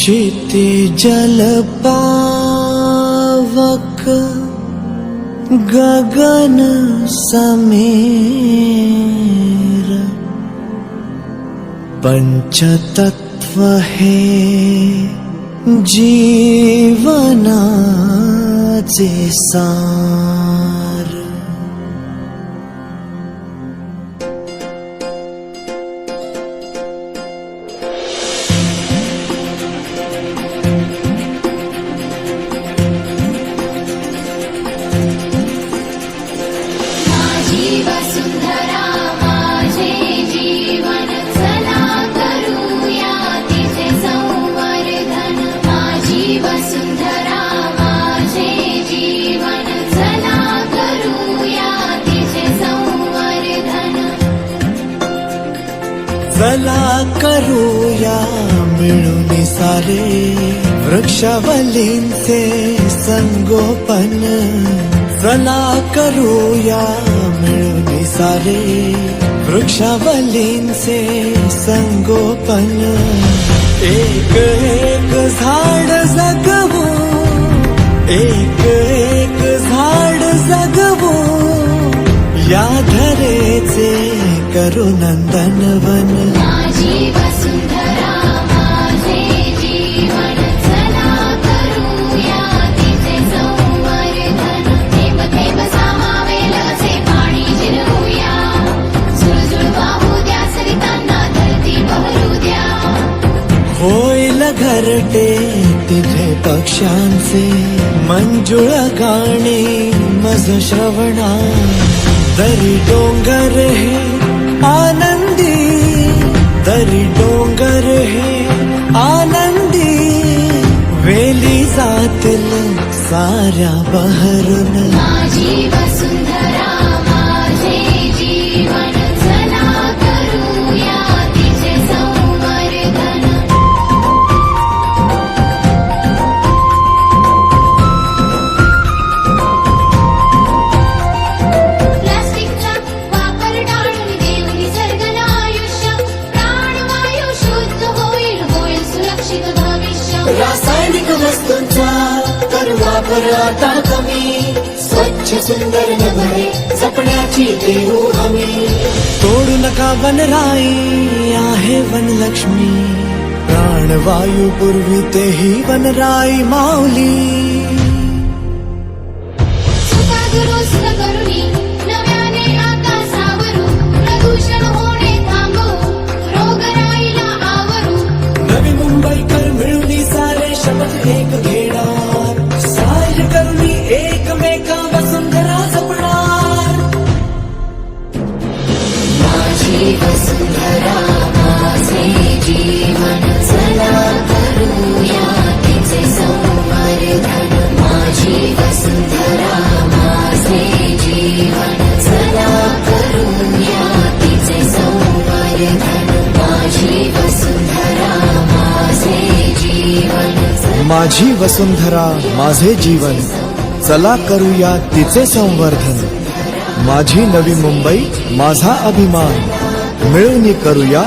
क्षितिजल पावक गगन समीर पंचतत्व हे जीवनाचे सार। चला करूया मिळून सारे वृक्षावलींचे संगोपन। चला करूया मिळून सारे वृक्षावलींचे संगोपन। एक एक झाड जगवू, एक एक झाड जगवू, या धरेचे करू नंदनवन। माझी वसुंधरा माझे जीवन, चला करूया तिचे संवर्धन। थेंब थेंब सामावेल असे पाणी जिरवूया, झुळझुळ वाहू द्या सरितांना धरती बहरू द्या। होईल घरटे तिथे पक्ष्यांचे मंजुळ गाणे मज श्रवणा। दरी डोंगर हे आनंदी, दरी डोंगर हे आनंदी, वेली जातील साऱ्या बहरून। माझी वसुंधरा माझे जीवन, चला करूया तिचे संवर्धन। प्लास्टिकचा वापर टाळून देऊ निसर्गाला आयुष्य, प्राणवायू शुद्ध होईल, होईल सुरक्षित भविष्य। रासायनिक वस्तूंचा कर वापर आता कमी, स्वच्छ सुंदर नभरे जपण्याची देऊ हमी। तोडू नका वनराई आहे वनलक्ष्मी, प्राणवायू पुरवितेही वनराई माऊली। चुका दुरुस्त करूनी नव्याने आकाशावरू, प्रदूषण होणे थांबवू, रोगराईला आवरू। नवी मुंबईकर मिळून सारे शपथ एक घेणार, सार्य करूनी एकमेका वसुंधरा जपणार। माझी वसुंधरा माझे जीवन, चला करूया तिचे संवर्धन। माझी वसुंधरा माझे जीवन, चला करूया तिचे संवर्धन। माझी वसुंधरा माझे जीवन, माझी वसुंधरा माझे जीवन, चला करूया तिचे संवर्धन। माझी नवी मुंबई माझा अभिमान, मिळून करूया